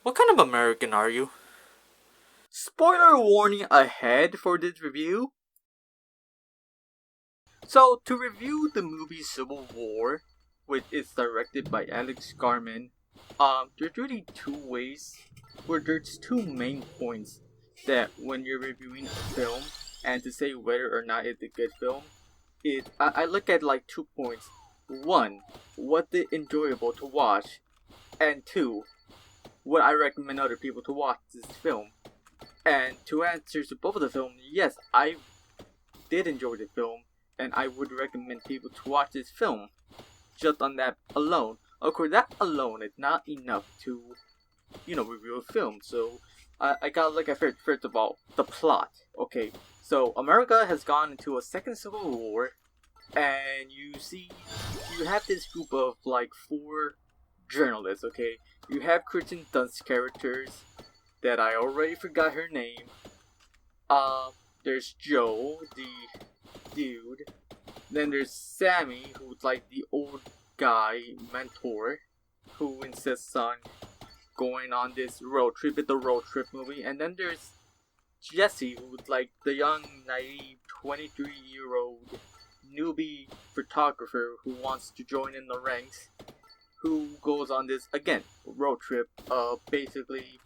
What kind of American are you? Spoiler warning ahead for this review. So, to review the movie Civil War, which is directed by Alex Garland, there's really two ways, where there's two main points that when you're reviewing a film, and to say whether or not it's a good film, I look at like 2 points. One, what is enjoyable to watch, and two, would I recommend other people to watch this film? And to answer to both of the films, yes, I did enjoy the film, and I would recommend people to watch this film. Just on that alone. Of course, that alone is not enough to, review a film. So, I gotta look at first of all, the plot. Okay, so America has gone into a second civil war, and you have this group of like four journalists. Okay, you have Kristen Dunst's characters that I already forgot her name. There's Joe, the dude. Then there's Sammy, who's like the old guy mentor, who insists on going on this road trip. It's the road trip movie. And then there's Jesse, who's like the young, naive, 23-year-old newbie photographer who wants to join in the ranks, who goes on this, again, road trip, basically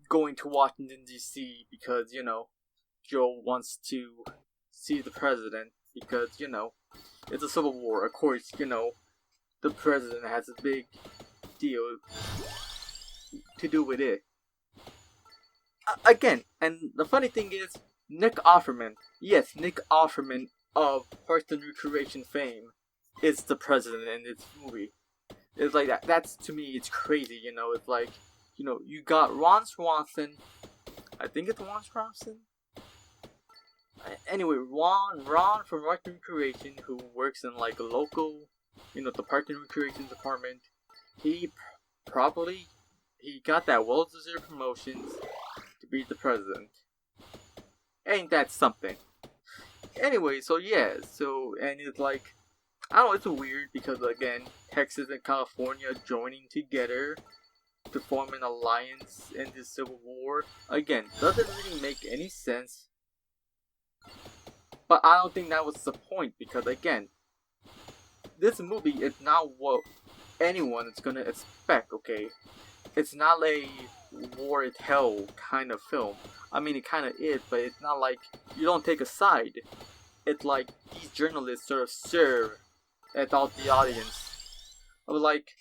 going to Washington, D.C. because, Joe wants to see the president because, it's a civil war. Of course, the president has a big deal to do with it. Again, and the funny thing is, Nick Offerman, yes, Nick Offerman of Parks and Recreation fame, is the president in this movie. It's like that. That's, to me, it's crazy, it's like, you got Ron Swanson. I think it's Ron Swanson. Anyway, Ron from Parks and Recreation, who works in like a local, the Parks and Recreation department. He got that well-deserved promotions to be the president. Ain't that something? Anyway, so yeah, and it's like, I don't know, it's weird because again, Texas and California joining together to form an alliance in this civil war. Again, doesn't really make any sense. But I don't think that was the point because again, this movie is not what anyone is gonna expect, okay? It's not a war at hell kind of film. I mean, it kind of is, but it's not like you don't take a side. It's like these journalists sort of serve as the audience. Of like,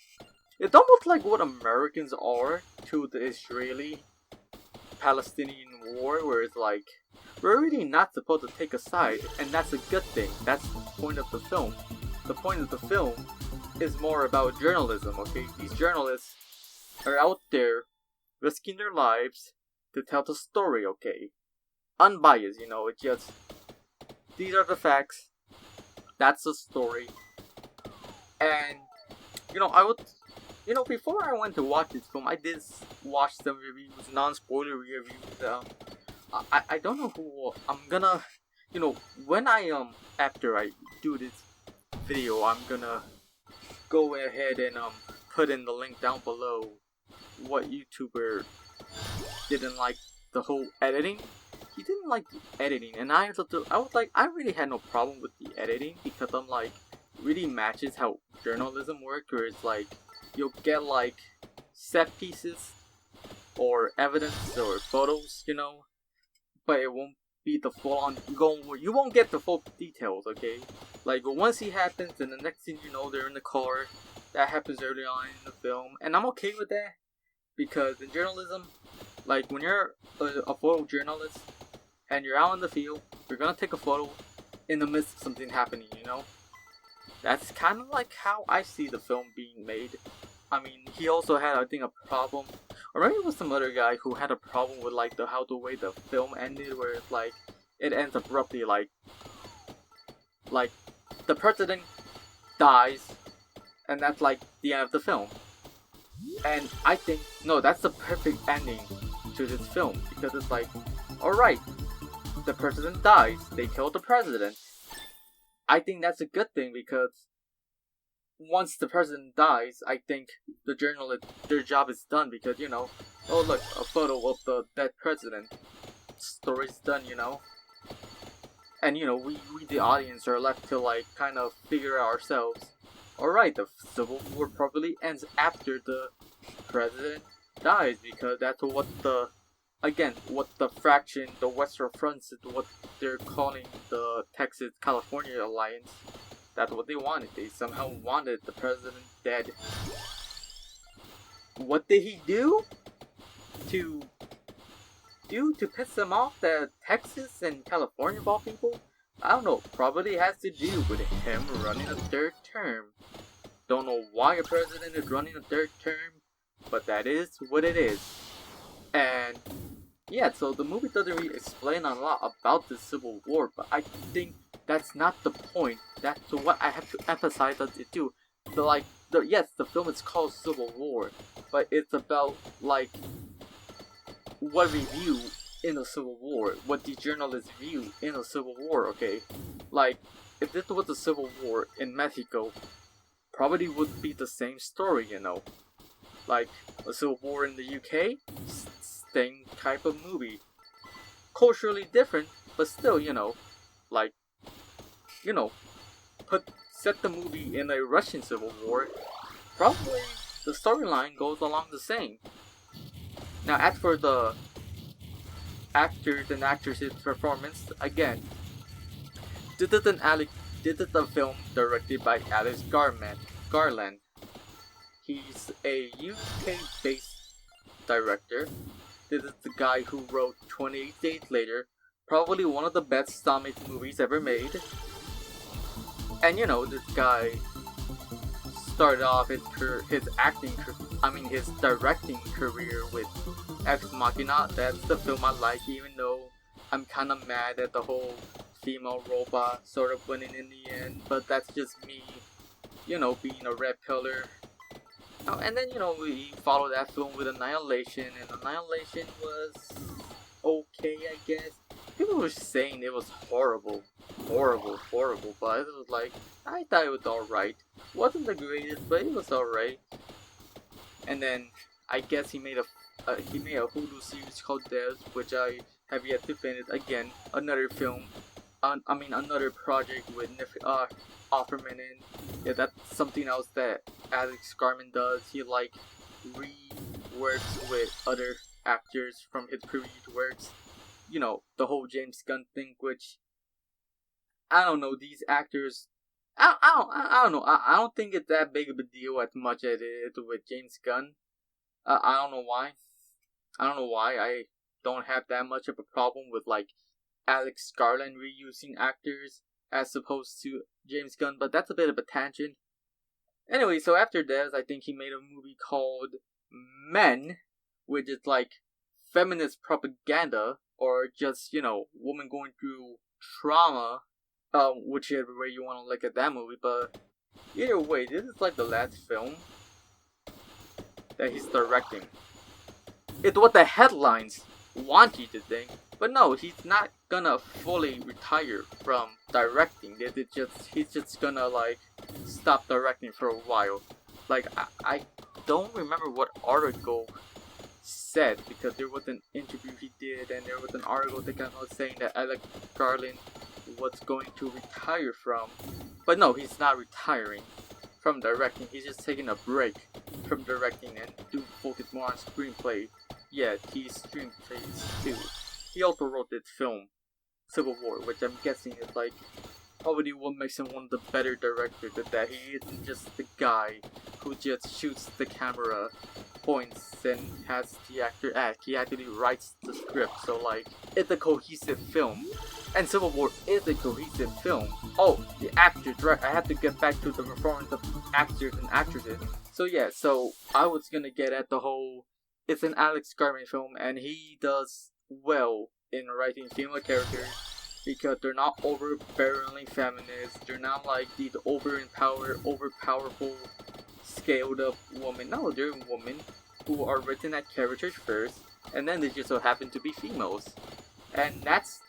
it's almost like what Americans are to the Israeli-Palestinian war, where it's like, we're really not supposed to take a side, and that's a good thing. That's the point of the film. The point of the film is more about journalism, okay? These journalists are out there risking their lives to tell the story, okay? Unbiased, it's just, these are the facts, that's the story. And, I would, before I went to watch this film, I did watch some reviews, non-spoiler reviews. I don't know who I'm gonna, when after I do this video, I'm gonna go ahead and put in the link down below what YouTuber didn't like the whole editing. He didn't like the editing, and I was like, I really had no problem with the editing because I'm like, really matches how journalism works, where it's like, you'll get like set pieces or evidence or photos, but it won't be the full on. You won't get the full details, okay? Like once it happens, and the next thing you know, they're in the car. That happens early on in the film, and I'm okay with that because in journalism, like when you're a photojournalist and you're out in the field, you're gonna take a photo in the midst of something happening, That's kind of like how I see the film being made. I mean, he also had, I think, a problem, or maybe it was some other guy who had a problem with like the way the film ended, where it's like it ends abruptly, like the president dies, and that's like the end of the film. And I think no, that's the perfect ending to this film because it's like, all right, the president dies, they killed the president. I think that's a good thing because once the president dies, I think the journalist, their job is done because, you know, oh look, a photo of the dead president. Story's done, you know? And, you know, we the audience are left to, like, kind of figure out ourselves. Alright, the Civil War probably ends after the president dies because that's what the, again, what the faction, the Western Front, what they're calling the Texas-California Alliance. That's what they wanted. They somehow wanted the president dead. What did he do to piss them off, that Texas and California of all people? I don't know. Probably has to do with him running a third term. Don't know why a president is running a third term, but that is what it is. And yeah, so the movie doesn't really explain a lot about the Civil War, but I think that's not the point. That's what I have to emphasize that it do. Yes, the film is called Civil War, but it's about, like, what we view in a Civil War, what the journalists view in a Civil War, okay? Like, if this was a Civil War in Mexico, probably would be the same story, you know? Like, a Civil War in the UK, same type of movie. Culturally different, but still, you know, like, you know, set the movie in a Russian Civil War, probably the storyline goes along the same. Now, as for the actors and actresses' performance, again, this is a film directed by Alex Garland. He's a UK-based director. This is the guy who wrote 28 Days Later, probably one of the best zombie movies ever made. And you know, this guy started off his directing career with Ex Machina. That's the film I like, even though I'm kind of mad at the whole female robot sort of winning in the end. But that's just me, you know, being a red pillar. Oh, and then, you know, we followed that film with Annihilation, and Annihilation was okay, I guess. People were saying it was horrible, but it was like, I thought it was alright. Wasn't the greatest, but it was alright. And then, I guess he made a Hulu series called Devs, which I have yet to finish. Again, another film, another project with Offerman in. Yeah, that's something else that Alex Garland does. He, like, reworks with other actors from his previous works. You know, the whole James Gunn thing, which, I don't know, these actors, I don't know, I don't think it's that big of a deal as much as it is with James Gunn. I don't know why. I don't have that much of a problem with, like, Alex Garland reusing actors as opposed to James Gunn, but that's a bit of a tangent. Anyway, so after this, I think he made a movie called Men, which is like feminist propaganda, or just, you know, women going through trauma, whichever way you want to look at that movie. But either way, this is like the last film that he's directing. It's what the headlines want you to think, but no, he's not gonna fully retire from directing. He's just gonna, like, stop directing for a while. Like, I don't remember what article said, because there was an interview he did, and there was an article that kind of saying that Alex Garland was going to retire from. But no, he's not retiring from directing. He's just taking a break from directing and to focus more on screenplay. Yeah, he's screenplays too. He also wrote this film, Civil War, which I'm guessing is, like, probably what makes him one of the better directors, is that he isn't just the guy who just shoots the camera, points, and has the actor act. He actually writes the script, so, like, it's a cohesive film. And Civil War is a cohesive film. Oh, the actors, right? I have to get back to the performance of actors and actresses. So yeah, so I was gonna get at the whole, it's an Alex Garland film, and he does well in writing female characters, because they're not overbearingly feminist. They're not like these overpowerful, scaled up women. No, they're women who are written as characters first, and then they just so happen to be females. And that's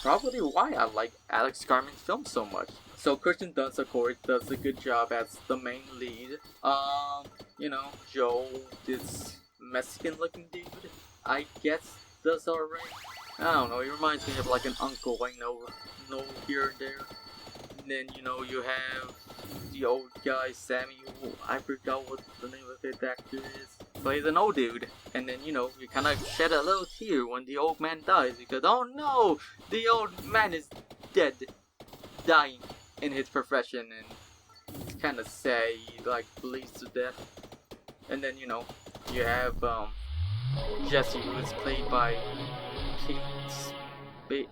probably why I like Alex Garland's film so much. So Christian Dunst, of course, does a good job as the main lead. You know, Joe, this Mexican-looking dude, I guess does alright. I don't know. He reminds me of like an uncle I know here and there. And then you know you have the old guy Sammy, who I forgot what the name of his actor is. So he's an old dude, and then you know you kind of shed a little tear when the old man dies because oh no, the old man is dead, dying in his profession, and it's kind of sad. He like bleeds to death. And then you know you have Jesse, who is played by Kate.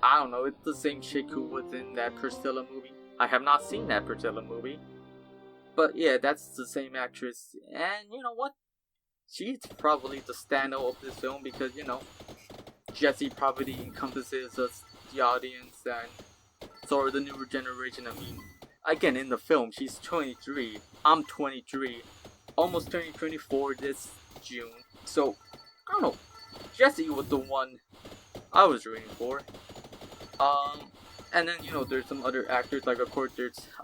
I don't know. It's the same chick who was in that Priscilla movie. I have not seen that Priscilla movie, but yeah, that's the same actress. And you know what? She's probably the standout of this film because you know Jesse probably encompasses us, the audience, and sort of the newer generation. I mean, again, in the film, she's 23. I'm 23. Almost turning 24 this June. So, I don't know. Jesse was the one I was rooting for. And then, you know, there's some other actors. Like, of course,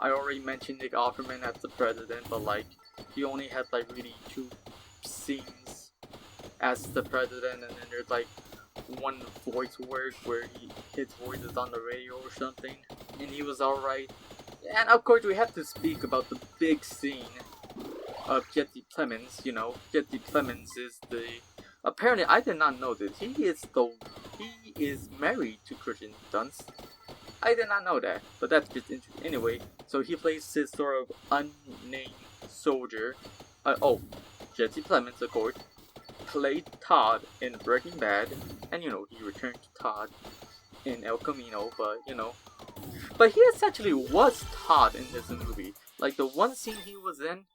I already mentioned Nick Offerman as the president, but, like, he only had, like, really 2 scenes as the president. And then there's, like, one voice work where his voice is on the radio or something. And he was alright. And of course we have to speak about the big scene of Jesse Plemons. You know, Jesse Plemons is the... Apparently, I did not know this. He is married to Christian Dunst. I did not know that, but that's just interesting. Anyway, so he plays this sort of unnamed soldier. Jesse Plemons, of course, played Todd in Breaking Bad, and you know, he returned to Todd in El Camino, but you know. But he essentially was Todd in this movie. Like, the one scene he was in,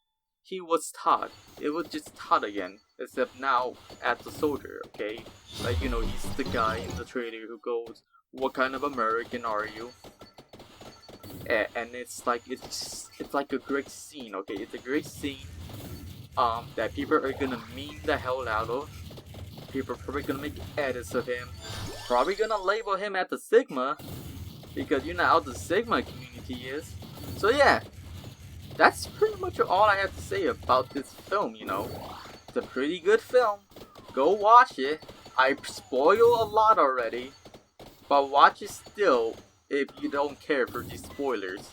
he was Todd. It was just Todd again, except now as a soldier, okay? Like, you know, he's the guy in the trailer who goes, "What kind of American are you?" And it's like, it's like a great scene, okay? It's a great scene, that people are gonna meme the hell out of. People are probably gonna make edits of him. Probably gonna label him at the Sigma, because you know how the Sigma community is. So yeah, that's pretty much all I have to say about this film, you know. It's a pretty good film. Go watch it. I spoil a lot already, but watch it still if you don't care for these spoilers.